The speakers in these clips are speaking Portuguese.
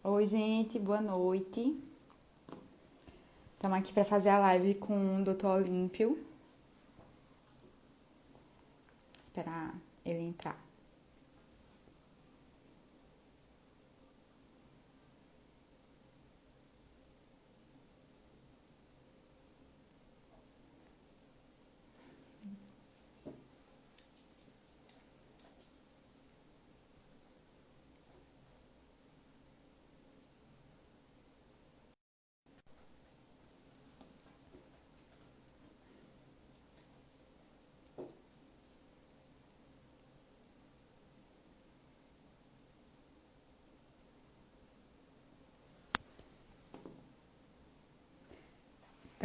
Oi, gente, boa noite. Estamos aqui para fazer a live com o Dr. Olímpio. Esperar ele entrar.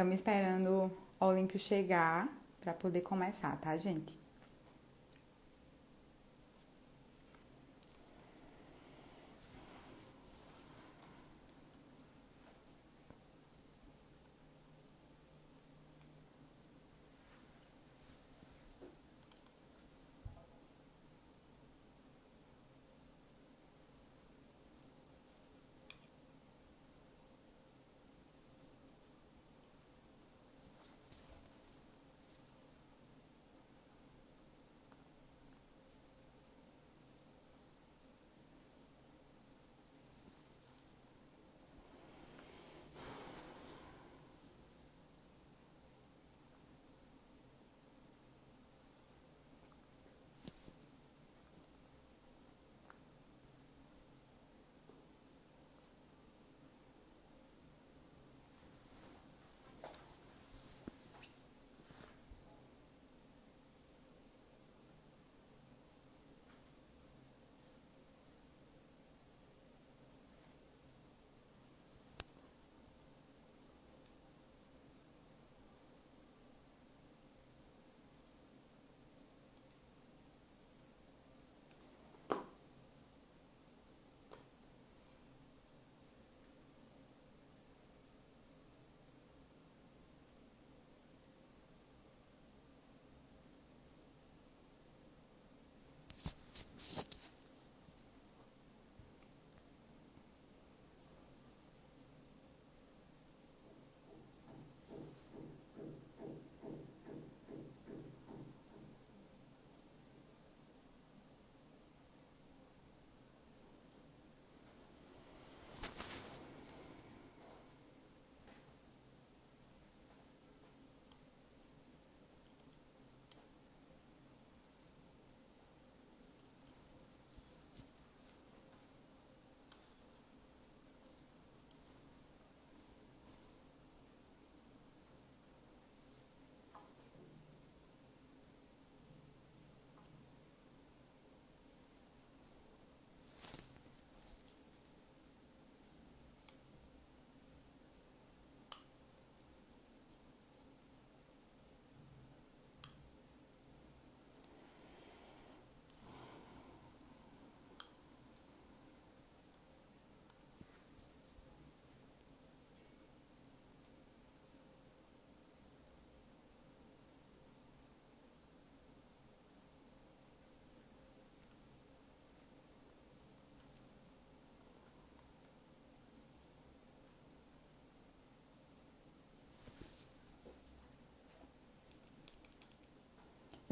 Estamos esperando o Olímpio chegar para poder começar, tá, gente?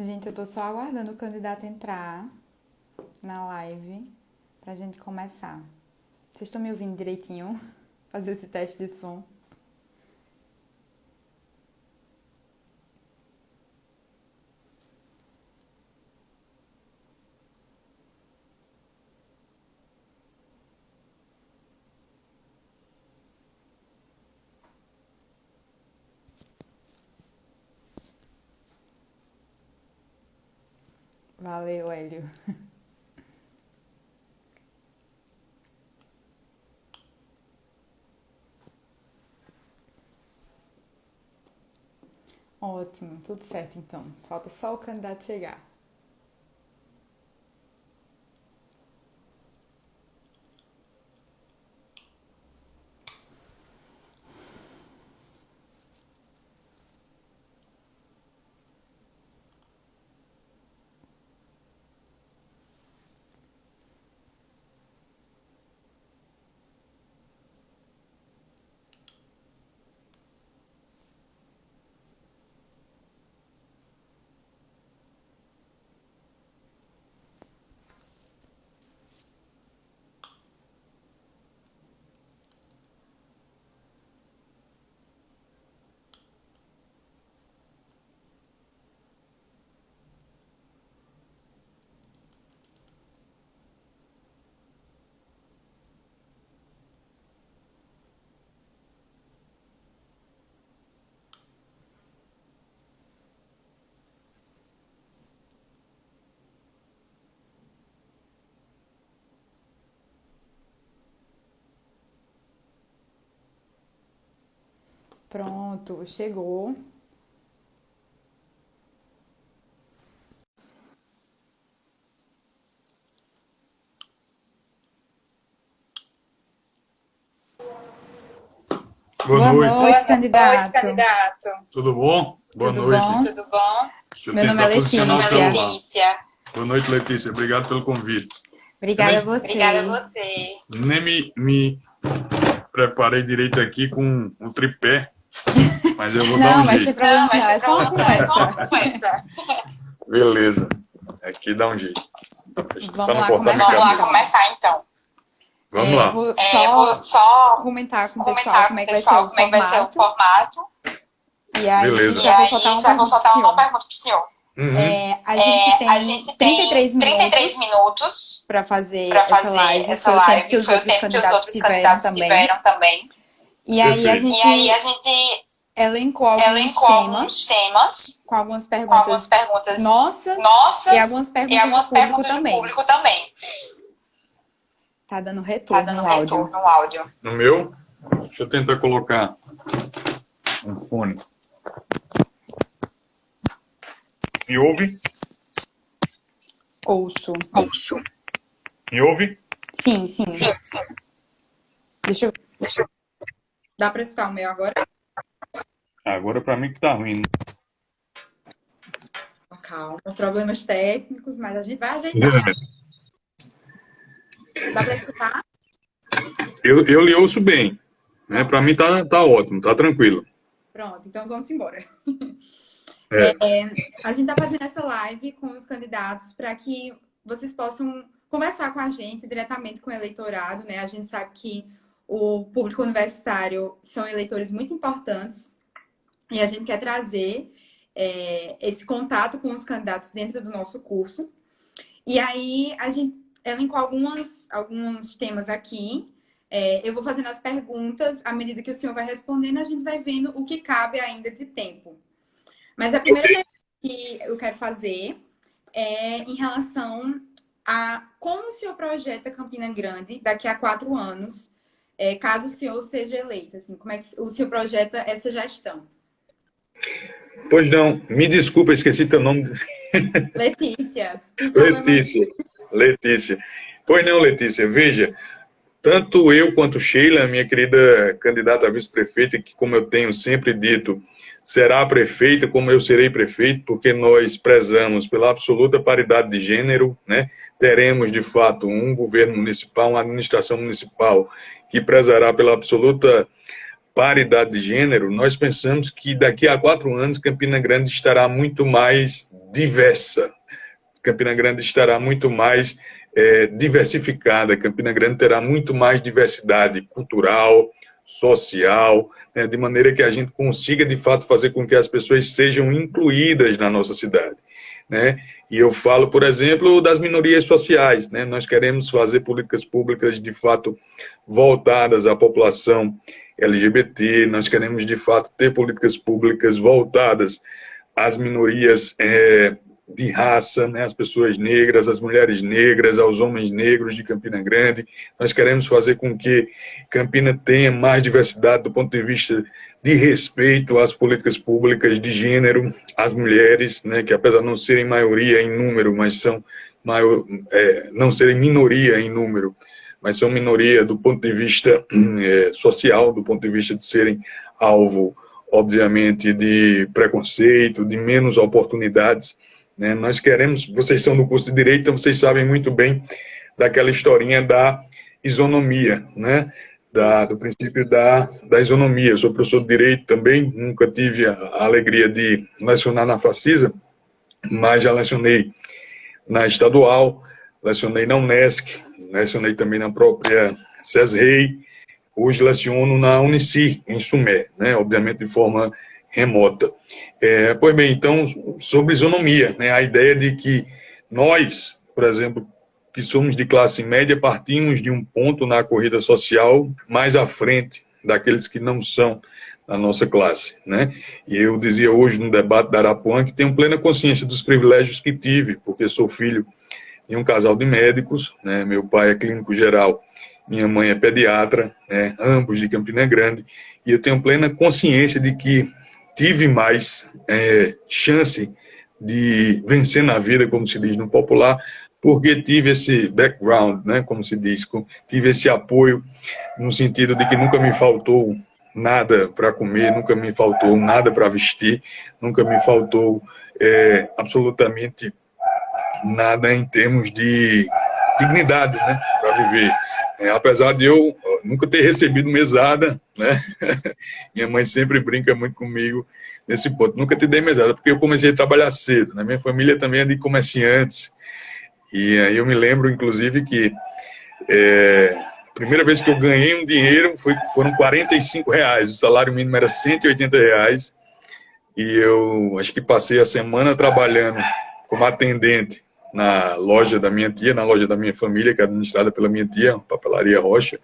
Gente, eu tô só aguardando o candidato entrar na live pra gente começar. Vocês estão me ouvindo direitinho? Fazer esse teste de som. Valeu, Hélio. Ótimo, tudo certo então. Falta só o candidato chegar. Pronto, chegou. Boa noite. Boa noite, candidato. Tudo bom? Boa Tudo noite. bom? Deixa eu Meu nome é tentar posicionar o Letícia. celular. Boa noite, Letícia. Obrigado pelo convite. Obrigada a Eu você. nem me preparei direito aqui com o tripé, mas eu vou dar Não, um mas tem jeito. problema não, é só uma conversa. Beleza. Aqui dá um jeito. Deixa eu Vamos só não lá, cortar minha começar cabeça. então. Vamos lá. Vou só comentar com o pessoal como é que vai ser o formato. E aí Beleza. já vou soltar uma pergunta pro senhor. Uhum. A gente tem 33 minutos para fazer essa live. Foi o tempo que os outros candidatos tiveram também. E aí a Perfeito. gente elencou alguns temas com algumas perguntas nossas e algumas perguntas do público também. Tá dando retorno no áudio. No meu? Deixa eu tentar colocar um fone. Me ouve? Ouço. Me ouve? Sim. Deixa eu... Dá pra escutar o meu agora? Agora pra mim que tá ruim. Calma, problemas técnicos, mas a gente vai ajeitar. Dá pra escutar? Eu lhe ouço bem. Né? Pra mim tá ótimo, tá tranquilo. Pronto, então vamos embora. É. A gente tá fazendo essa live com os candidatos para que vocês possam conversar com a gente diretamente com o eleitorado, né? A gente sabe que o público universitário são eleitores muito importantes e a gente quer trazer esse contato com os candidatos dentro do nosso curso. E aí a gente elencou alguns temas aqui. Eu vou fazendo as perguntas, à medida que o senhor vai respondendo, a gente vai vendo o que cabe ainda de tempo. Mas a primeira pergunta que eu quero fazer é em relação a como o senhor projeta Campina Grande daqui a 4 anos, caso o senhor seja eleito. Assim, como é que o senhor projeta essa gestão? Pois não, me desculpa, esqueci teu nome. Letícia. Letícia. Pois não, Letícia, veja, tanto eu quanto Sheila, minha querida candidata a vice-prefeita, que, como eu tenho sempre dito, será prefeita, como eu serei prefeito, porque nós prezamos pela absoluta paridade de gênero, né? Teremos, de fato, um governo municipal, uma administração municipal que prezará pela absoluta paridade de gênero. Nós pensamos que daqui a 4 anos Campina Grande estará muito mais diversa, Campina Grande estará muito mais diversificada, Campina Grande terá muito mais diversidade cultural, social, né, de maneira que a gente consiga, de fato, fazer com que as pessoas sejam incluídas na nossa cidade. Né? E eu falo, por exemplo, das minorias sociais. Né? Nós queremos fazer políticas públicas, de fato, voltadas à população LGBT, nós queremos, de fato, ter políticas públicas voltadas às minorias de raça, né, as pessoas negras, as mulheres negras, aos homens negros de Campina Grande. Nós queremos fazer com que Campina tenha mais diversidade do ponto de vista de respeito às políticas públicas de gênero, às mulheres, né, que apesar de não serem maioria em número, mas são não serem minoria em número, mas são minoria do ponto de vista social, do ponto de vista de serem alvo, obviamente, de preconceito, de menos oportunidades. Né? Nós queremos, vocês são do curso de Direito, então vocês sabem muito bem daquela historinha da isonomia, né? Do princípio da isonomia. Eu sou professor de Direito também, nunca tive a alegria de lecionar na Facisa, mas já lecionei na Estadual, lecionei na Unesc, lecionei também na própria CESREI, hoje leciono na Unici, em Sumé, né? Obviamente de forma remota. Pois bem, então, sobre isonomia, né? A ideia de que nós, por exemplo, que somos de classe média, partimos de um ponto na corrida social mais à frente daqueles que não são da nossa classe, né? E eu dizia hoje no debate da Arapuã que tenho plena consciência dos privilégios que tive, porque sou filho de um casal de médicos, né? Meu pai é clínico geral minha mãe é pediatra, né, ambos de Campina Grande, e eu tenho plena consciência de que tive mais chance de vencer na vida, como se diz no popular, porque tive esse background, né, como se diz, tive esse apoio no sentido de que nunca me faltou nada para comer, nunca me faltou nada para vestir, nunca me faltou absolutamente nada em termos de dignidade, né, para viver. Apesar de eu nunca ter recebido mesada, né, minha mãe sempre brinca muito comigo nesse ponto. Nunca te dei mesada, porque eu comecei a trabalhar cedo, né, minha família também é de comerciantes, e aí eu me lembro, inclusive, que a primeira vez que eu ganhei um dinheiro foram R$ 45, o salário mínimo era R$ 180, e eu acho que passei a semana trabalhando como atendente na loja da minha tia, na loja da minha família, que é administrada pela minha tia, Papelaria Rocha,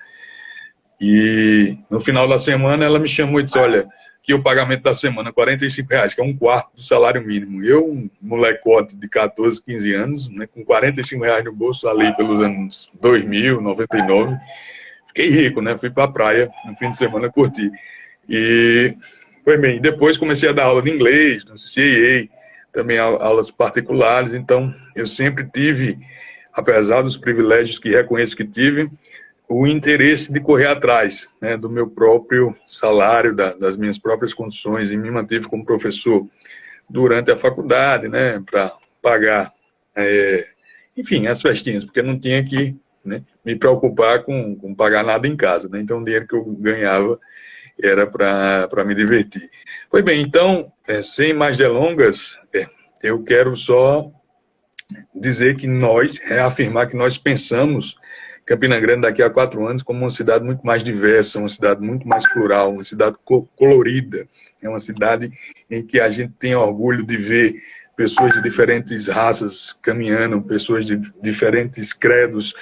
e no final da semana ela me chamou e disse, olha, que o pagamento da semana, R$ 45, que é um quarto do salário mínimo. Eu, um molecote de 14, 15 anos, né, com R$ 45 no bolso, ali pelos anos 2000, 99, fiquei rico, né, fui para a praia no fim de semana curtir. E foi bem, depois comecei a dar aula de inglês, no CCAA, também aulas particulares, então eu sempre tive, apesar dos privilégios que reconheço que tive, o interesse de correr atrás, né, do meu próprio salário, das minhas próprias condições, e me mantive como professor durante a faculdade, né, para pagar, enfim, as festinhas, porque não tinha que, né, me preocupar com pagar nada em casa, né, então o dinheiro que eu ganhava era para me divertir. Pois bem, então, sem mais delongas, eu quero só dizer que reafirmar que nós pensamos Campina Grande daqui a 4 anos como uma cidade muito mais diversa, uma cidade muito mais plural, uma cidade colorida, é uma cidade em que a gente tem orgulho de ver pessoas de diferentes raças caminhando, pessoas de diferentes credos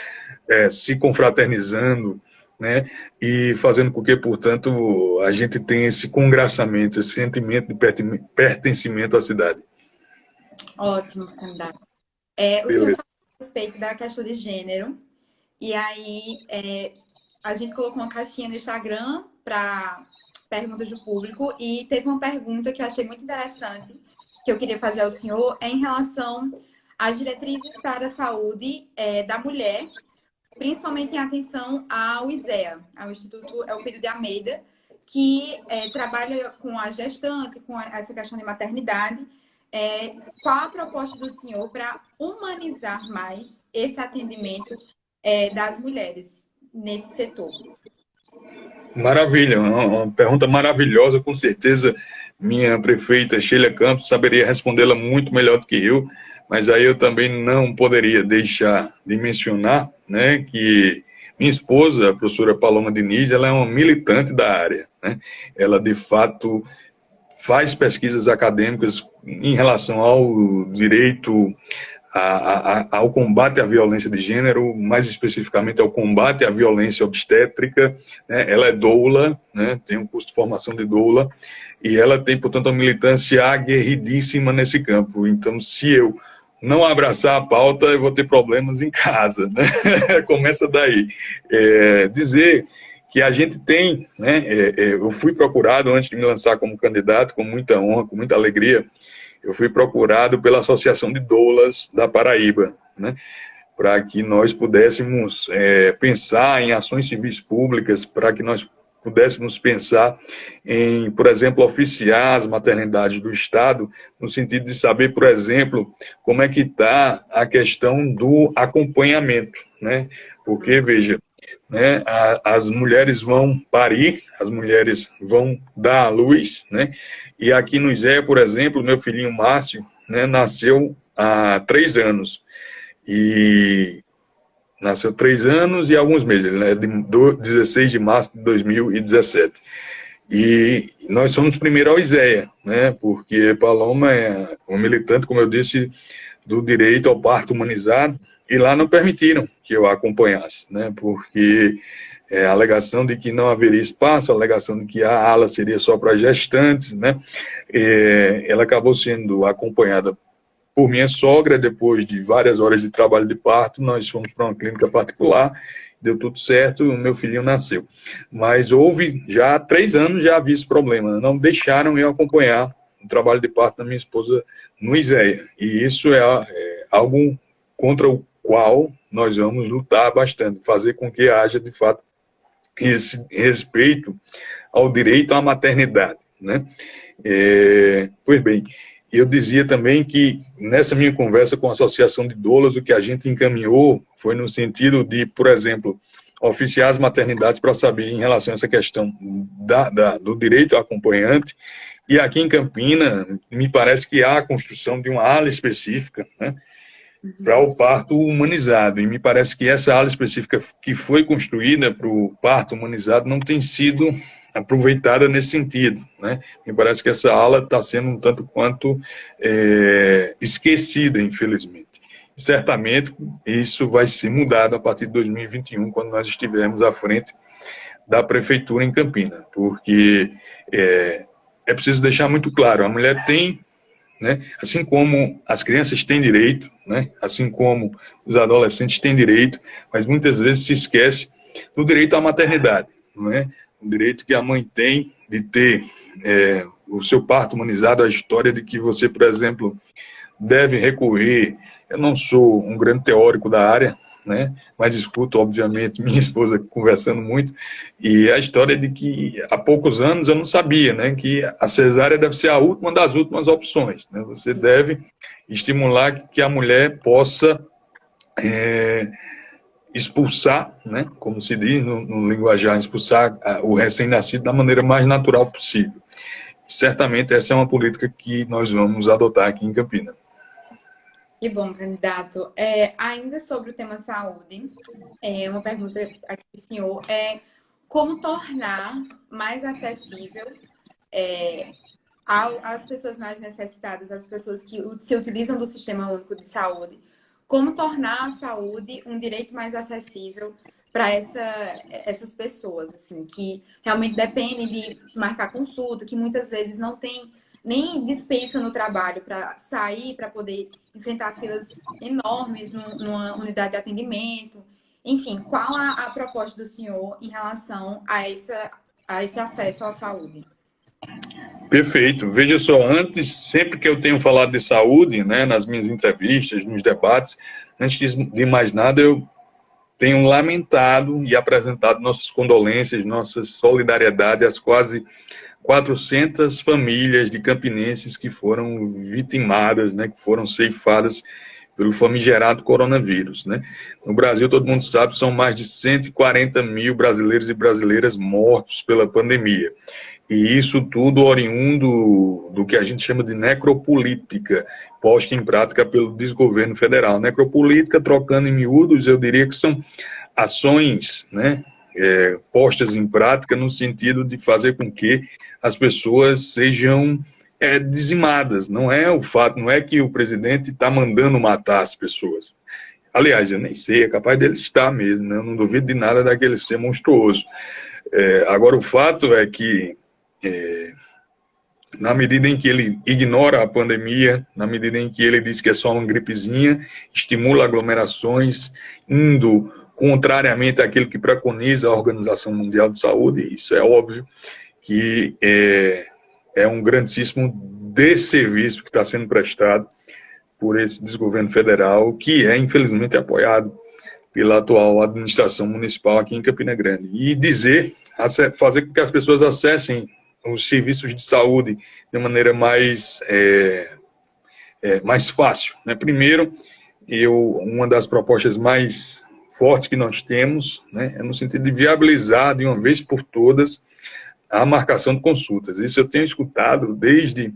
se confraternizando, né, e fazendo com que, portanto, a gente tenha esse congraçamento, esse sentimento de pertencimento à cidade. Ótimo, candidato. O senhor falou a respeito da questão de gênero, e aí a gente colocou uma caixinha no Instagram para perguntas do público, e teve uma pergunta que eu achei muito interessante, que eu queria fazer ao senhor, em relação às diretrizes para a saúde da mulher, principalmente em atenção ao ISEA, ao Instituto Eupídio de Almeida, que trabalha com a gestante, com essa questão de maternidade. Qual a proposta do senhor para humanizar mais esse atendimento das mulheres nesse setor? Maravilha, uma pergunta maravilhosa, com certeza minha prefeita Sheila Campos saberia respondê-la muito melhor do que eu, mas aí eu também não poderia deixar de mencionar, né, que minha esposa, a professora Paloma Diniz, ela é uma militante da área, né? Ela, de fato, faz pesquisas acadêmicas em relação ao direito ao combate à violência de gênero, mais especificamente ao combate à violência obstétrica, né? Ela é doula, né? Tem um curso de formação de doula, e ela tem, portanto, uma militância aguerridíssima nesse campo. Então, se eu não abraçar a pauta, eu vou ter problemas em casa, né? Começa daí. Dizer que a gente tem, né? Eu fui procurado, antes de me lançar como candidato, com muita honra, com muita alegria, eu fui procurado pela Associação de Doulas da Paraíba, né, para que nós pudéssemos pensar em ações civis públicas, para que nós pudéssemos pensar em, por exemplo, oficiar as maternidades do Estado, no sentido de saber, por exemplo, como é que está a questão do acompanhamento, né? Porque, veja, né, as mulheres vão parir, as mulheres vão dar à luz, né? E aqui no ISEA, por exemplo, meu filhinho Márcio, né, nasceu há 3 anos. E nasceu 3 anos e alguns meses, né, de 16 de março de 2017. E nós somos primeiro ao ISEA, né, porque Paloma é uma militante, como eu disse, do direito ao parto humanizado, e lá não permitiram que eu a acompanhasse, né, porque a alegação de que não haveria espaço, a alegação de que a ala seria só para gestantes, né, ela acabou sendo acompanhada por minha sogra. Depois de várias horas de trabalho de parto, nós fomos para uma clínica particular, deu tudo certo, o meu filhinho nasceu. Mas houve, já há 3 anos já havia esse problema, não deixaram eu acompanhar o trabalho de parto da minha esposa no ISEA. E isso é algo contra o qual nós vamos lutar bastante, fazer com que haja, de fato, esse respeito ao direito à maternidade, né? Pois bem, eu dizia também que nessa minha conversa com a Associação de Doulas, o que a gente encaminhou foi no sentido de, por exemplo, oficiar as maternidades para saber em relação a essa questão do direito ao acompanhante. E aqui em Campina, me parece que há a construção de uma ala específica, né, para o parto humanizado. E me parece que essa ala específica que foi construída para o parto humanizado não tem sido aproveitada nesse sentido, né? Me parece que essa ala está sendo um tanto quanto esquecida, infelizmente. Certamente isso vai ser mudado a partir de 2021, quando nós estivermos à frente da prefeitura em Campina, porque é preciso deixar muito claro, a mulher tem, né, assim como as crianças têm direito, né, assim como os adolescentes têm direito, mas muitas vezes se esquece do direito à maternidade, não é? O direito que a mãe tem de ter o seu parto humanizado, a história de que você, por exemplo, deve recorrer. Eu não sou um grande teórico da área, né, mas escuto, obviamente, minha esposa conversando muito, e a história de que há poucos anos eu não sabia, né, que a cesárea deve ser a última das últimas opções, né? Você deve estimular que a mulher possa expulsar, né, como se diz no linguajar, expulsar o recém-nascido da maneira mais natural possível. Certamente essa é uma política que nós vamos adotar aqui em Campina. Que bom, candidato. Ainda sobre o tema saúde, uma pergunta aqui do senhor como tornar mais acessível às pessoas mais necessitadas, às pessoas que se utilizam do Sistema Único de Saúde, como tornar a saúde um direito mais acessível para essas pessoas, assim, que realmente dependem de marcar consulta, que muitas vezes não tem nem dispensa no trabalho para sair, para poder enfrentar filas enormes numa unidade de atendimento. Enfim, qual a proposta do senhor em relação a esse acesso à saúde? Perfeito. Veja só, antes, sempre que eu tenho falado de saúde, né, nas minhas entrevistas, nos debates, antes de mais nada, eu tenho lamentado e apresentado nossas condolências, nossa solidariedade às quase 400 famílias de campinenses que foram vitimadas, né, que foram ceifadas pelo famigerado coronavírus, né? No Brasil, todo mundo sabe, são mais de 140 mil brasileiros e brasileiras mortos pela pandemia. E isso tudo oriundo do que a gente chama de necropolítica, posta em prática pelo desgoverno federal. Necropolítica, trocando em miúdos, eu diria que são ações, né, postas em prática no sentido de fazer com que as pessoas sejam dizimadas. Não é o fato, não é que o presidente está mandando matar as pessoas. Aliás, eu nem sei, é capaz dele estar mesmo, né? Eu não duvido de nada daquele ser monstruoso. Agora, o fato é que, na medida em que ele ignora a pandemia, na medida em que ele diz que é só uma gripezinha, estimula aglomerações, indo contrariamente àquilo que preconiza a Organização Mundial de Saúde, isso é óbvio que é um grandíssimo desserviço que está sendo prestado por esse desgoverno federal, que infelizmente, apoiado pela atual administração municipal aqui em Campina Grande. E fazer com que as pessoas acessem os serviços de saúde de maneira mais fácil, né? Primeiro, uma das propostas mais fortes que nós temos, né, é no sentido de viabilizar de uma vez por todas a marcação de consultas. Isso eu tenho escutado desde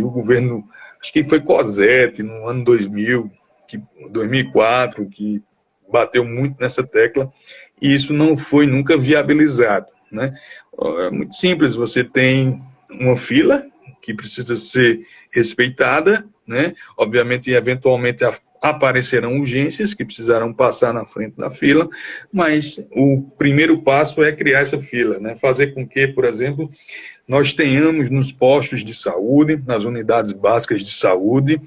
o governo, acho que foi Cosete, no ano 2004, que bateu muito nessa tecla, e isso não foi nunca viabilizado, né? É muito simples, você tem uma fila que precisa ser respeitada, né? Obviamente, eventualmente, aparecerão urgências que precisarão passar na frente da fila, mas o primeiro passo é criar essa fila, né? Fazer com que, por exemplo, nós tenhamos nos postos de saúde, nas unidades básicas de saúde,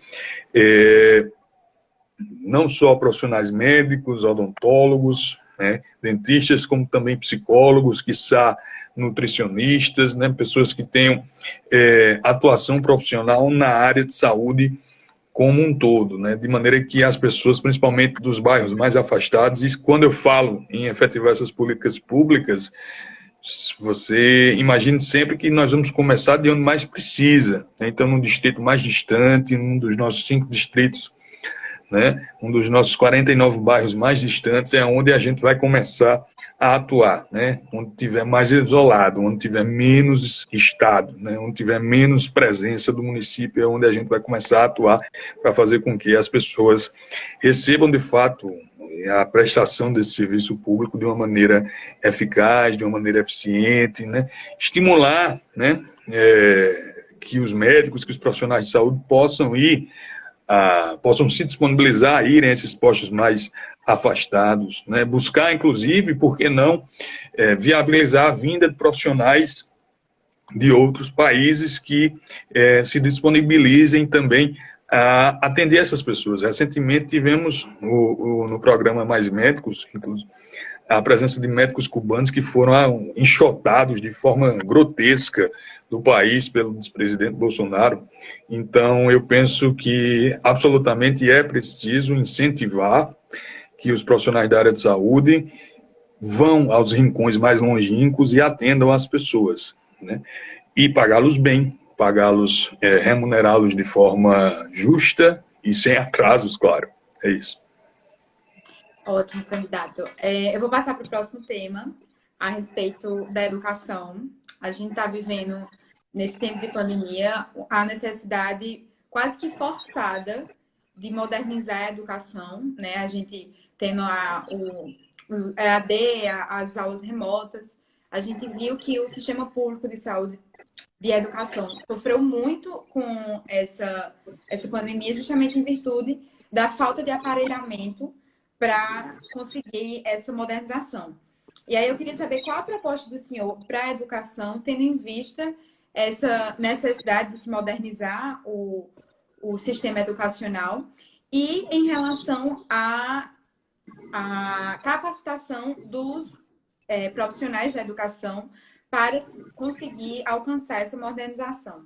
não só profissionais médicos, odontólogos, né, dentistas, como também psicólogos, quiçá nutricionistas, né, pessoas que tenham atuação profissional na área de saúde como um todo, né, de maneira que as pessoas, principalmente dos bairros mais afastados, e quando eu falo em efetivar essas políticas públicas, você imagine sempre que nós vamos começar de onde mais precisa, né? Então, no distrito mais distante, um dos nossos 5 distritos, né? Um dos nossos 49 bairros mais distantes é onde a gente vai começar a atuar, né? Onde tiver mais isolado, onde tiver menos estado, né? Onde tiver menos presença do município, é onde a gente vai começar a atuar para fazer com que as pessoas recebam, de fato, a prestação desse serviço público de uma maneira eficaz, de uma maneira eficiente, né? Estimular, né? Que os médicos, que os profissionais de saúde possam se disponibilizar a irem a esses postos mais afastados, né? Buscar, inclusive, por que não, viabilizar a vinda de profissionais de outros países que se disponibilizem também a atender essas pessoas. Recentemente tivemos no programa Mais Médicos, inclusive, a presença de médicos cubanos que foram enxotados de forma grotesca do país pelo ex-presidente Bolsonaro. Então, eu penso que absolutamente é preciso incentivar que os profissionais da área de saúde vão aos rincões mais longínquos e atendam as pessoas, né? E pagá-los bem, pagá-los, remunerá-los de forma justa e sem atrasos, claro. É isso. Ótimo, candidato. Eu vou passar para o próximo tema, a respeito da educação. A gente está vivendo, nesse tempo de pandemia, a necessidade quase que forçada de modernizar a educação, né? A gente tendo o EAD, as aulas remotas, a gente viu que o sistema público de saúde, de educação, sofreu muito com essa pandemia, justamente em virtude da falta de aparelhamento para conseguir essa modernização. E aí eu queria saber qual a proposta do senhor para a educação, tendo em vista essa necessidade de se modernizar o sistema educacional e em relação à capacitação dos profissionais da educação para conseguir alcançar essa modernização.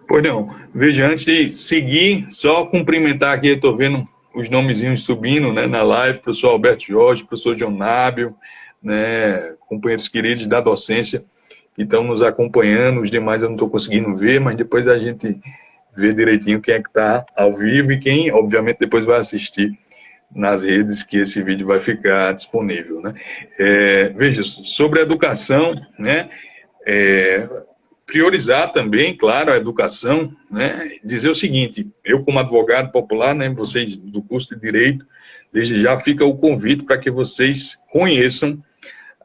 Pois não. Veja, antes de seguir, só cumprimentar aqui, eu estou vendo os nomezinhos subindo, né, na live, professor Alberto Jorge, professor John Nábio, né, companheiros queridos da docência que estão nos acompanhando, os demais eu não estou conseguindo ver, mas depois a gente vê direitinho quem é que está ao vivo e quem, obviamente, depois vai assistir nas redes que esse vídeo vai ficar disponível, né? Veja, sobre a educação, né, priorizar também, claro, a educação, né, dizer o seguinte, eu como advogado popular, né, vocês do curso de Direito, desde já fica o convite para que vocês conheçam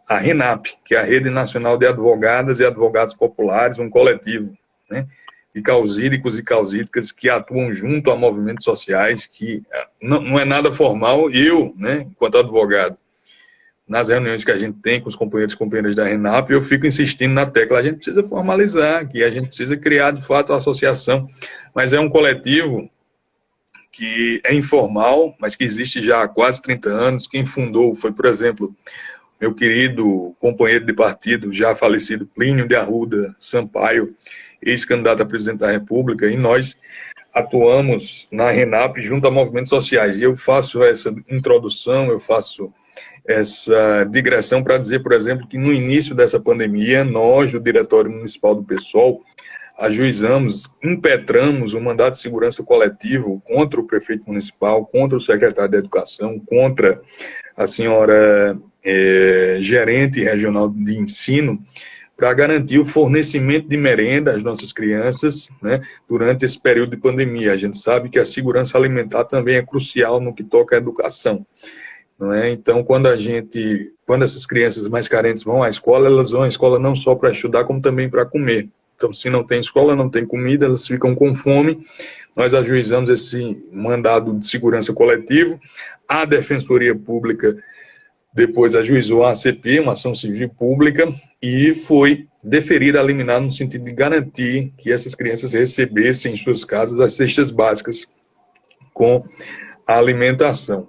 a RENAP, que é a Rede Nacional de Advogadas e Advogados Populares, um coletivo, né, de causídicos e causídicas que atuam junto a movimentos sociais, que não é nada formal. Eu, né, enquanto advogado, nas reuniões que a gente tem com os companheiros e companheiras da RENAP, eu fico insistindo na tecla, a gente precisa formalizar, que a gente precisa criar, de fato, a associação, mas é um coletivo que é informal, mas que existe já há quase 30 anos. Quem fundou foi, por exemplo, meu querido companheiro de partido, já falecido, Plínio de Arruda Sampaio, ex-candidato a presidente da República, e nós atuamos na RENAP junto a movimentos sociais. E eu faço essa introdução, eu faço essa digressão para dizer, por exemplo, que no início dessa pandemia, nós, do Diretório Municipal do PSOL, ajuizamos, impetramos um mandato de segurança coletivo contra o prefeito municipal, contra o secretário de Educação, contra a senhora gerente regional de ensino, para garantir o fornecimento de merenda às nossas crianças, né, durante esse período de pandemia. A gente sabe que a segurança alimentar também é crucial no que toca à educação, não é? Então, quando essas crianças mais carentes vão à escola, elas vão à escola não só para estudar, como também para comer. Então, se não tem escola, não tem comida, elas ficam com fome. Nós ajuizamos esse mandado de segurança coletivo. A Defensoria Pública depois ajuizou a ACP, uma ação civil pública, e foi deferida a liminar no sentido de garantir que essas crianças recebessem em suas casas as cestas básicas com a alimentação.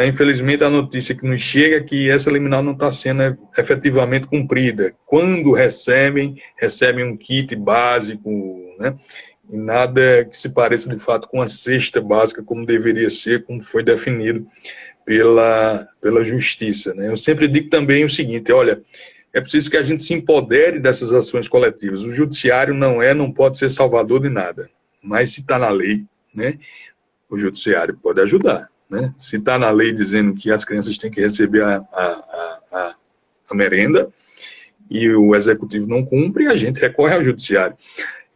Infelizmente, a notícia que nos chega é que essa liminar não está sendo efetivamente cumprida. Quando recebem um kit básico, né? E nada que se pareça, de fato, com a cesta básica, como deveria ser, como foi definido pela Justiça, né? Eu sempre digo também o seguinte, olha, é preciso que a gente se empodere dessas ações coletivas. O judiciário não pode ser salvador de nada, mas se está na lei, né, o judiciário pode ajudar. Né? Se está na lei dizendo que as crianças têm que receber a merenda e o executivo não cumpre, a gente recorre ao judiciário.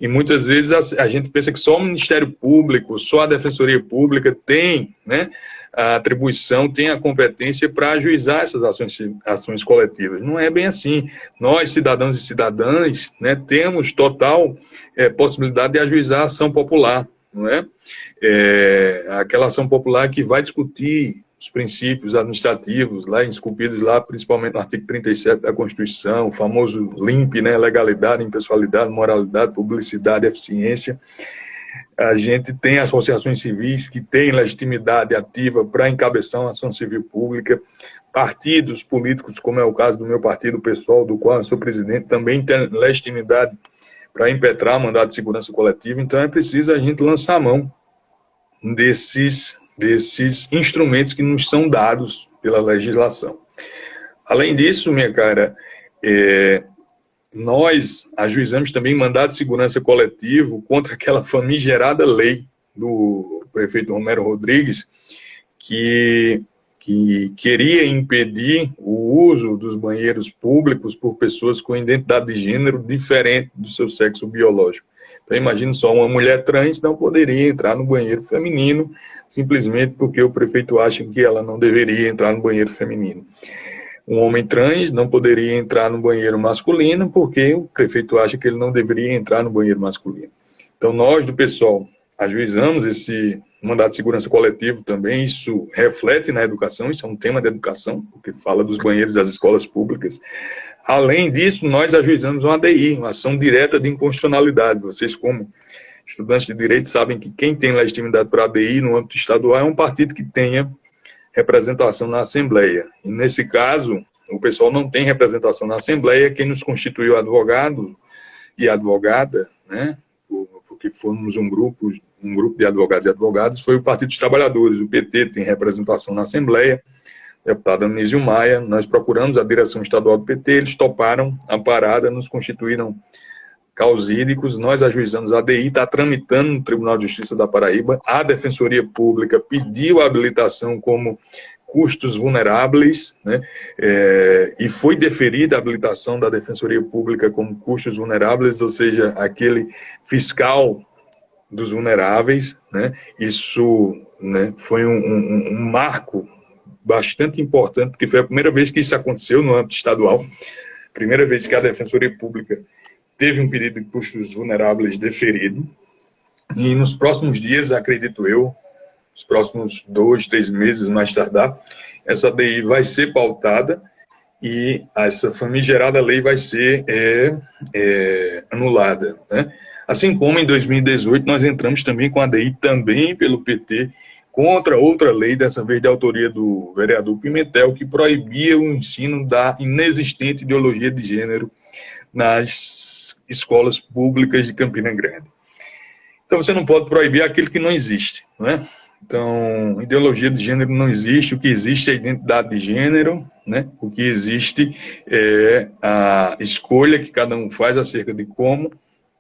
E muitas vezes a gente pensa que só o Ministério Público, só a Defensoria Pública tem, né, a atribuição, tem a competência para ajuizar essas ações coletivas. Não é bem assim. Nós, cidadãos e cidadãs, né, temos total possibilidade de ajuizar a ação popular. Não é? Aquela ação popular que vai discutir os princípios administrativos, lá esculpidos lá, principalmente no artigo 37 da Constituição, o famoso LIMP, né? Legalidade, impessoalidade, moralidade, publicidade, eficiência. A gente tem associações civis que têm legitimidade ativa para encabeçar uma ação civil pública, partidos políticos, como é o caso do meu partido, o PSOL, do qual eu sou presidente, também tem legitimidade para impetrar mandado de segurança coletiva. Então é preciso a gente lançar a mão desses instrumentos que nos são dados pela legislação. Além disso, minha cara, nós ajuizamos também mandado de segurança coletivo contra aquela famigerada lei do prefeito Romero Rodrigues, que queria impedir o uso dos banheiros públicos por pessoas com identidade de gênero diferente do seu sexo biológico. Então, imagine só, uma mulher trans não poderia entrar no banheiro feminino simplesmente porque o prefeito acha que ela não deveria entrar no banheiro feminino. Um homem trans não poderia entrar no banheiro masculino porque o prefeito acha que ele não deveria entrar no banheiro masculino. Então, nós do PSOL ajuizamos esse mandado de segurança coletivo também, isso reflete na educação, isso é um tema de educação, porque fala dos banheiros das escolas públicas. Além disso, nós ajuizamos uma ADI, uma ação direta de inconstitucionalidade. Vocês, como estudantes de direito, sabem que quem tem legitimidade para ADI no âmbito estadual é um partido que tenha representação na Assembleia. E nesse caso, o pessoal não tem representação na Assembleia, quem nos constituiu advogado e advogada, né, porque fomos um grupo de advogados e advogadas, foi o Partido dos Trabalhadores. O PT tem representação na Assembleia, deputado Anísio Maia, nós procuramos a direção estadual do PT, eles toparam a parada, nos constituíram causídicos, nós ajuizamos a ADI, está tramitando no Tribunal de Justiça da Paraíba, a Defensoria Pública pediu a habilitação como custos vulneráveis, né, e foi deferida a habilitação da Defensoria Pública como custos vulneráveis, ou seja, aquele fiscal dos vulneráveis, né, isso, né, foi um marco bastante importante, porque foi a primeira vez que isso aconteceu no âmbito estadual, primeira vez que a Defensoria Pública teve um pedido de custos vulneráveis deferido, e nos próximos dias, acredito eu, os próximos 2, 3 meses mais tardar, essa DI vai ser pautada e essa famigerada lei vai ser anulada, né? Assim como em 2018 nós entramos também com a DI, também pelo PT, contra outra lei, dessa vez de autoria do vereador Pimentel, que proibia o ensino da inexistente ideologia de gênero nas escolas públicas de Campina Grande. Então você não pode proibir aquilo que não existe, não é? Então, ideologia de gênero não existe, o que existe é a identidade de gênero, né? O que existe é a escolha que cada um faz acerca de como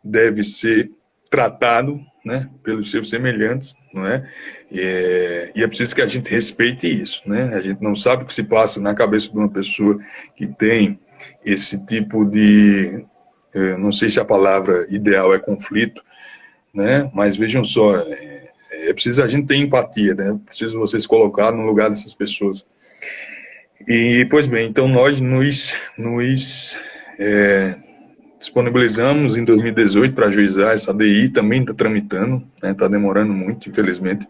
deve ser tratado, né, pelos seus semelhantes, não é? E é preciso que a gente respeite isso, né? A gente não sabe o que se passa na cabeça de uma pessoa que tem esse tipo de, não sei se a palavra ideal é conflito, né? Mas vejam só, é preciso a gente ter empatia, né? É preciso vocês colocar no lugar dessas pessoas. E, pois bem, então nós nos disponibilizamos em 2018 para ajuizar essa ADI, também está tramitando, está, né, demorando muito, infelizmente.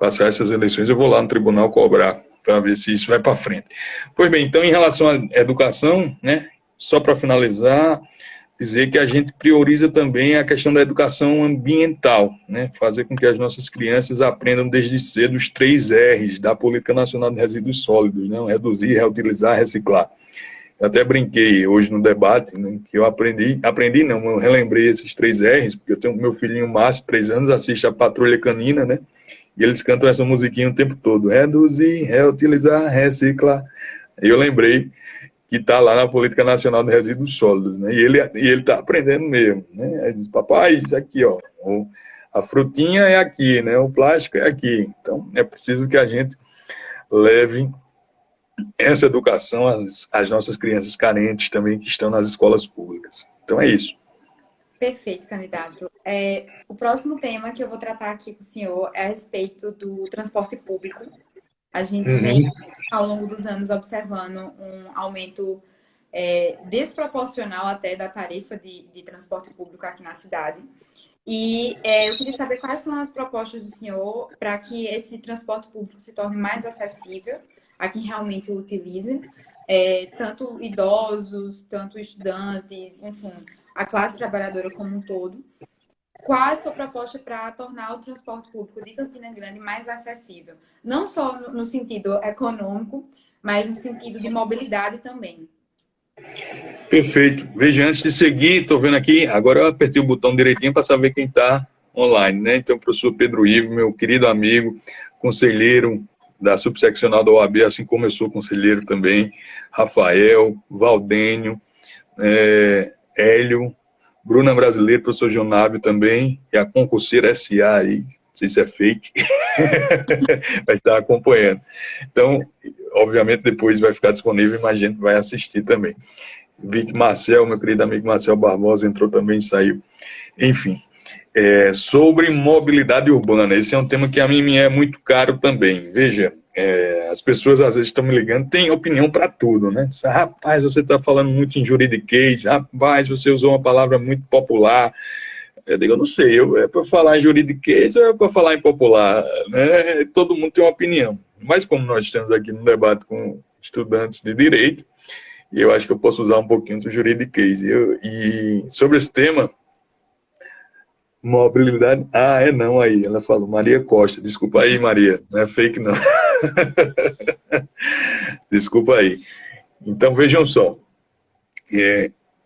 Passar essas eleições, eu vou lá no tribunal cobrar, para ver se isso vai para frente. Pois bem, então, em relação à educação, né, só para finalizar, dizer que a gente prioriza também a questão da educação ambiental, né? Fazer com que as nossas crianças aprendam desde cedo os 3 R's da Política Nacional de Resíduos Sólidos, né? Reduzir, reutilizar, reciclar. Eu até brinquei hoje no debate, né, que eu eu relembrei esses 3 R's, porque eu tenho meu filhinho Márcio, 3 anos, assiste a Patrulha Canina, né? E eles cantam essa musiquinha o tempo todo. Reduzir, reutilizar, reciclar. E eu lembrei que está lá na Política Nacional de Resíduos Sólidos, né? E ele está aprendendo mesmo, né? Aí diz, papai, isso aqui, ó, a frutinha é aqui, né? O plástico é aqui. Então, é preciso que a gente leve essa educação às nossas crianças carentes também que estão nas escolas públicas. Então, é isso. Perfeito, candidato. O próximo tema que eu vou tratar aqui com o senhor é a respeito do transporte público. A gente vem, ao longo dos anos, observando um aumento desproporcional até da tarifa de transporte público aqui na cidade. E eu queria saber quais são as propostas do senhor para que esse transporte público se torne mais acessível a quem realmente o utilize, tanto idosos, tanto estudantes, enfim, a classe trabalhadora como um todo. Qual a sua proposta para tornar o transporte público de Campina Grande mais acessível? Não só no sentido econômico, mas no sentido de mobilidade também. Perfeito. Veja, antes de seguir, estou vendo aqui, agora eu apertei o botão direitinho para saber quem está online, né? Então, o professor Pedro Ivo, meu querido amigo, conselheiro da subseccional da OAB, assim como eu sou conselheiro também, Rafael, Valdênio, Hélio, Bruna Brasileiro, professor Jonábio também, e a concurseira SA aí, não sei se é fake, vai estar acompanhando. Então, obviamente, depois vai ficar disponível, mas a gente vai assistir também. Vi que Marcel, meu querido amigo Marcel Barbosa, entrou também e saiu. Enfim, sobre mobilidade urbana, esse é um tema que a mim me é muito caro também. Veja, as pessoas às vezes estão me ligando, tem opinião para tudo, né? Rapaz, você está falando muito em juridiquês, rapaz, você usou uma palavra muito popular. Eu digo, eu não sei, é para falar em juridiquês ou é para falar em popular? Né? Todo mundo tem uma opinião. Mas como nós estamos aqui no debate com estudantes de direito, eu acho que eu posso usar um pouquinho do juridiquês. E sobre esse tema, mobilidade... não aí, ela falou, Maria Costa, desculpa aí, Maria, não é fake não. Desculpa aí. Então, vejam só,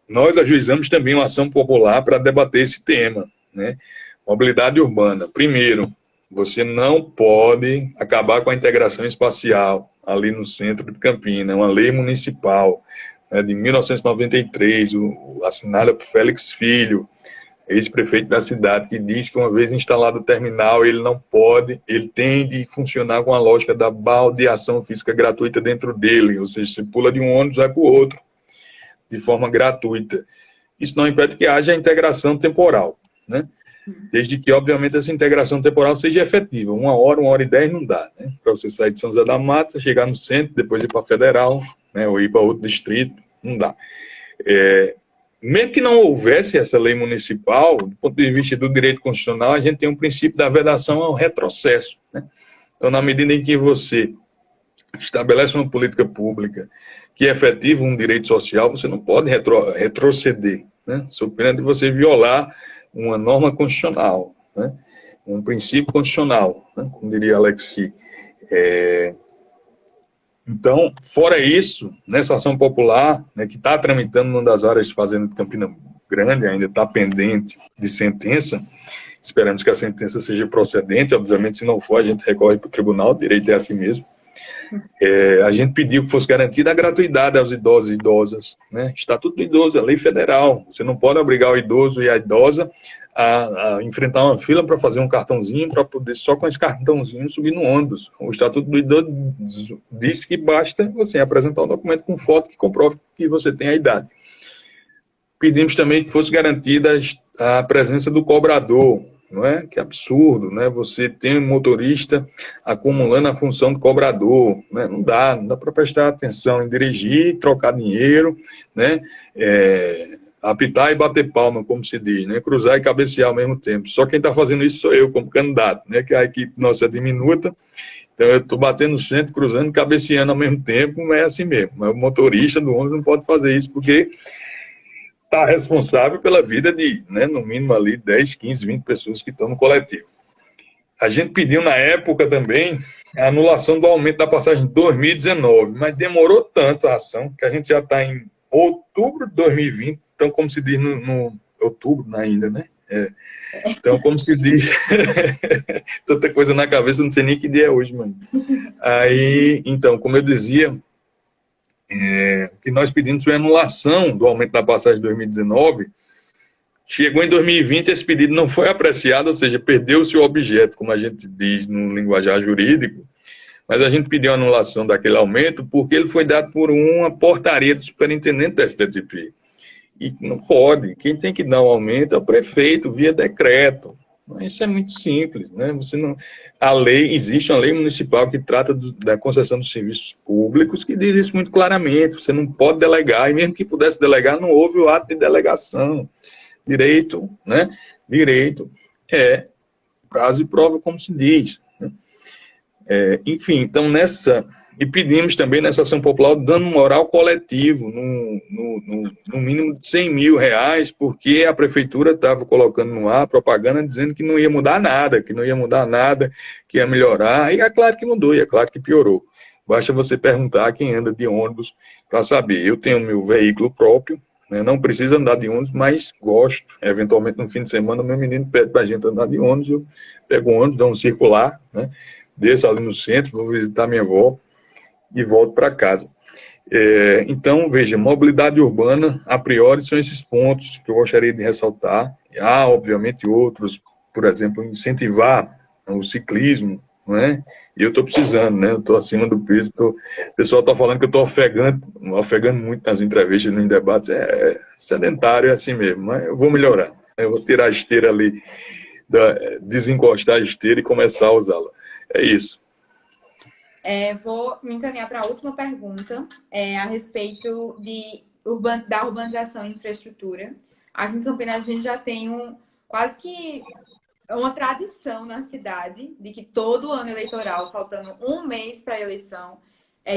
nós ajuizamos também uma ação popular para debater esse tema, né? Mobilidade urbana. Primeiro, você não pode acabar com a integração espacial ali no centro de Campinas, é uma lei municipal, né, de 1993, assinada por Félix Filho, ex-prefeito da cidade, que diz que uma vez instalado o terminal, ele tem de funcionar com a lógica da baldeação física gratuita dentro dele, ou seja, você pula de um ônibus, vai para o outro, de forma gratuita. Isso não impede que haja integração temporal, né? Desde que, obviamente, essa integração temporal seja efetiva. 1 hora e 10 não dá, né? Para você sair de São José da Mata, chegar no centro, depois ir para a Federal, né? Ou ir para outro distrito, não dá. Mesmo que não houvesse essa lei municipal, do ponto de vista do direito constitucional, a gente tem um princípio da vedação ao retrocesso, né? Então, na medida em que você estabelece uma política pública que efetiva um direito social, você não pode retroceder, né? Sob pena de você violar uma norma constitucional, né? Um princípio constitucional, né? Como diria Alexi. Então, fora isso, nessa ação popular, né, que está tramitando numa das áreas de fazenda de Campina Grande, ainda está pendente de sentença, esperamos que a sentença seja procedente, obviamente, se não for, a gente recorre para o tribunal, o direito é assim mesmo. A gente pediu que fosse garantida a gratuidade aos idosos e idosas, né? Estatuto do idoso, é lei federal, você não pode obrigar o idoso e a idosa a enfrentar uma fila para fazer um cartãozinho, para poder só com esse cartãozinho subir no ônibus. O Estatuto do Idoso diz que basta você apresentar um documento com foto que comprove que você tem a idade. Pedimos também que fosse garantida a presença do cobrador, não é? Que absurdo, né? Você tem um motorista acumulando a função de cobrador, né? Não dá para prestar atenção em dirigir, trocar dinheiro, né? Apitar e bater palma, como se diz, né? Cruzar e cabecear ao mesmo tempo. Só quem está fazendo isso sou eu, como candidato, né? Que a equipe nossa é diminuta, então eu estou batendo no centro, cruzando e cabeceando ao mesmo tempo, é assim mesmo. Mas o motorista do ônibus não pode fazer isso, porque está responsável pela vida de, né, no mínimo ali 10, 15, 20 pessoas que estão no coletivo. A gente pediu na época também a anulação do aumento da passagem de 2019, mas demorou tanto a ação que a gente já está em outubro de 2020, então como se diz no outubro ainda, né? Então, como se diz, tanta coisa na cabeça, não sei nem que dia é hoje, mano. Aí, então, como eu dizia, o que nós pedimos foi a anulação do aumento da passagem de 2019. Chegou em 2020, esse pedido não foi apreciado, ou seja, perdeu-se o objeto, como a gente diz no linguajar jurídico, mas a gente pediu a anulação daquele aumento porque ele foi dado por uma portaria do superintendente da STTP. E não pode, quem tem que dar o aumento é o prefeito, via decreto. Isso é muito simples, né? Existe uma lei municipal que trata da concessão dos serviços públicos, que diz isso muito claramente, você não pode delegar, e mesmo que pudesse delegar, não houve o ato de delegação. Direito, né? Direito é prazo e prova, como se diz. Né? Enfim, então e pedimos também nessa ação popular dano moral coletivo, no mínimo de 100 mil reais, porque a prefeitura estava colocando no ar propaganda dizendo que não ia mudar nada, que ia melhorar, e é claro que mudou, e é claro que piorou. Basta você perguntar a quem anda de ônibus para saber. Eu tenho meu veículo próprio, não precisa andar de ônibus, mas gosto. Eventualmente, no fim de semana, meu menino pede para a gente andar de ônibus, eu pego o ônibus, dou um circular, né? Desço ali no centro, vou visitar minha avó e volto para casa. Então, veja, mobilidade urbana, a priori, são esses pontos que eu gostaria de ressaltar. Há, obviamente, outros, por exemplo, incentivar o ciclismo, não é? E eu estou precisando, né? Eu estou acima do peso. O pessoal está falando que eu estou ofegando muito nas entrevistas, nos debates. Sedentário, é assim mesmo, mas eu vou melhorar. Eu vou tirar a esteira ali, desencostar a esteira e começar a usá-la. É isso. Vou me encaminhar para a última pergunta, a respeito da urbanização e infraestrutura. Aqui em Campinas a gente já tem quase que uma tradição na cidade de que todo ano eleitoral, faltando um mês para a eleição,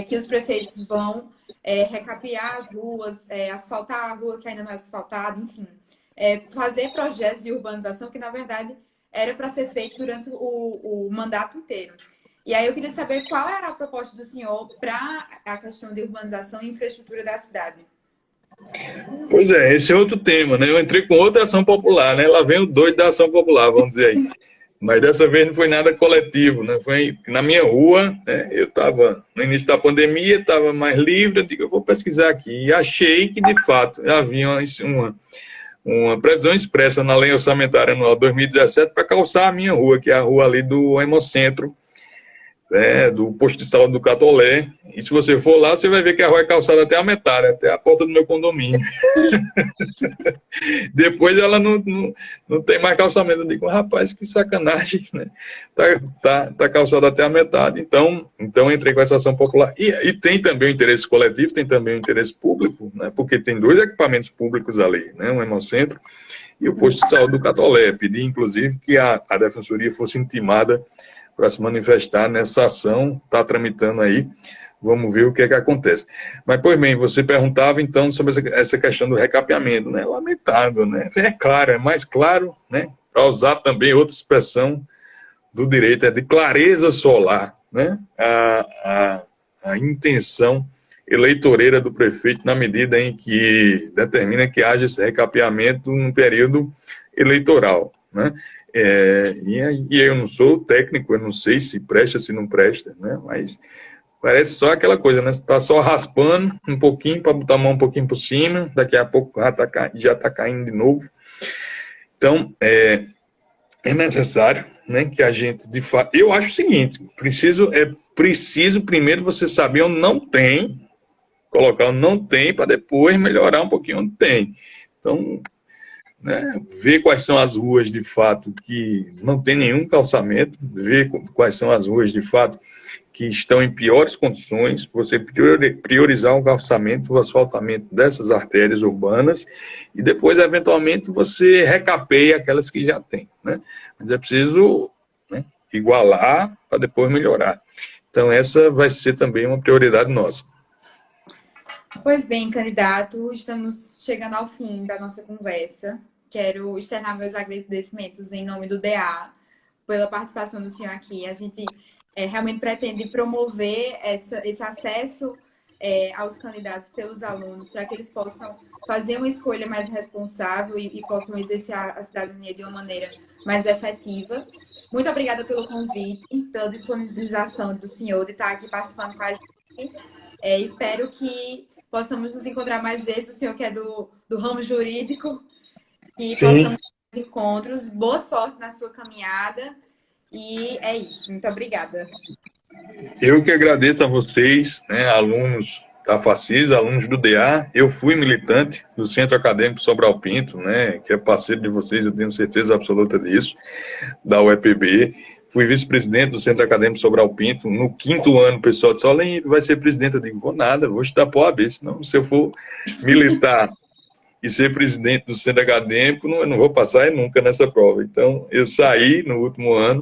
que os prefeitos vão recapear as ruas, asfaltar a rua que ainda não é asfaltada, enfim, fazer projetos de urbanização que, na verdade, era para ser feito durante o mandato inteiro. E aí eu queria saber qual era a proposta do senhor para a questão de urbanização e infraestrutura da cidade. Pois esse é outro tema, né? Eu entrei com outra ação popular, né? Lá vem o doido da ação popular, vamos dizer aí. Mas dessa vez não foi nada coletivo, né? Foi na minha rua, né? Eu estava no início da pandemia, estava mais livre, eu digo, eu vou pesquisar aqui. E achei que, de fato, havia uma previsão expressa na Lei Orçamentária Anual 2017 para calçar a minha rua, que é a rua ali do Hemocentro, do posto de saúde do Catolé, e se você for lá, você vai ver que a rua é calçada até a metade, até a porta do meu condomínio. Depois ela não tem mais calçamento. Eu digo, rapaz, que sacanagem, né? Tá calçada até a metade. Então entrei com essa ação popular. E tem também o interesse coletivo, tem também o interesse público, né? Porque tem 2 equipamentos públicos ali, né? O Hemocentro e o posto de saúde do Catolé. Pedi, inclusive, que a Defensoria fosse intimada para se manifestar nessa ação, está tramitando aí, vamos ver o que acontece. Mas, pois bem, você perguntava, então, sobre essa questão do recapeamento, né? Lamentável, né? É claro, é mais claro, né? Para usar também outra expressão do direito, de clareza solar, né? A intenção eleitoreira do prefeito na medida em que determina que haja esse recapeamento no período eleitoral, né? E eu não sou técnico, eu não sei se presta, se não presta, né? Mas parece só aquela coisa, né? Você está só raspando um pouquinho para botar a mão um pouquinho por cima, daqui a pouco já está caindo de novo. Então, é necessário, né, que a gente, de fato... Eu acho o seguinte, preciso primeiro você saber onde não tem, colocar onde não tem, para depois melhorar um pouquinho onde tem. Então... ver quais são as ruas, de fato, que não tem nenhum calçamento, ver quais são as ruas, de fato, que estão em piores condições, você priorizar o calçamento, o asfaltamento dessas artérias urbanas, e depois, eventualmente, você recapeia aquelas que já tem, né? Mas é preciso, né, igualar para depois melhorar. Então, essa vai ser também uma prioridade nossa. Pois bem, candidato, estamos chegando ao fim da nossa conversa. Quero externar meus agradecimentos em nome do DA pela participação do senhor aqui. A gente realmente pretende promover esse acesso aos candidatos pelos alunos, para que eles possam fazer uma escolha mais responsável e possam exercer a cidadania de uma maneira mais efetiva. Muito obrigada pelo convite, pela disponibilização do senhor de estar aqui participando com a gente. Espero que possamos nos encontrar mais vezes, o senhor que é do ramo jurídico, que Sim, possamos ter encontros. Boa sorte na sua caminhada. E é isso. Muito obrigada. eu que agradeço a vocês, né, alunos da FACIS, alunos do DA. Eu fui militante do Centro Acadêmico Sobral Pinto, né, que é parceiro de vocês, eu tenho certeza absoluta disso, da UEPB. Fui vice-presidente do Centro Acadêmico Sobral Pinto. No 5º ano, o pessoal disse, olha, vai ser presidente. Eu digo, vou nada, vou estudar para a OAB, senão se eu for militar e ser presidente do Centro Acadêmico, eu não vou passar nunca nessa prova. Então, eu saí no último ano,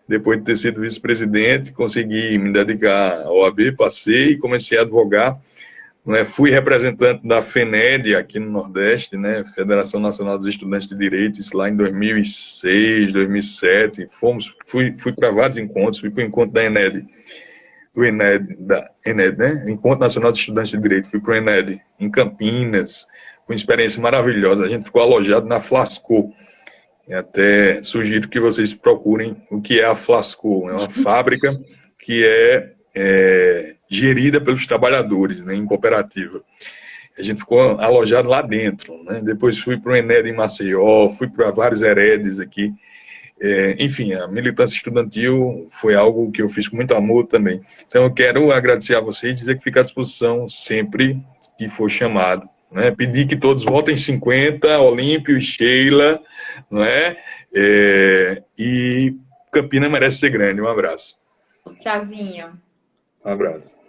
depois de ter sido vice-presidente, consegui me dedicar à OAB, passei e comecei a advogar. Né? Fui representante da FENED aqui no Nordeste, né? Federação Nacional dos Estudantes de Direito, isso lá em 2006, 2007. Fui para vários encontros, fui para o encontro da ENED, da ENED, né? Encontro Nacional dos Estudantes de Direito, fui para o ENED, em Campinas, com experiência maravilhosa. A gente ficou alojado na Flasco. E até sugiro que vocês procurem o que é a Flasco. É uma fábrica que é gerida pelos trabalhadores, né, em cooperativa. A gente ficou alojado lá dentro, né? Depois fui para o Ened em Maceió, fui para vários heredes aqui. Enfim, a militância estudantil foi algo que eu fiz com muito amor também. Então, eu quero agradecer a vocês e dizer que fico à disposição sempre que for chamado. Né? Pedir que todos votem 50, Olímpio e Sheila, não é? E Campina merece ser grande. Um abraço. Tchauzinho. Um abraço.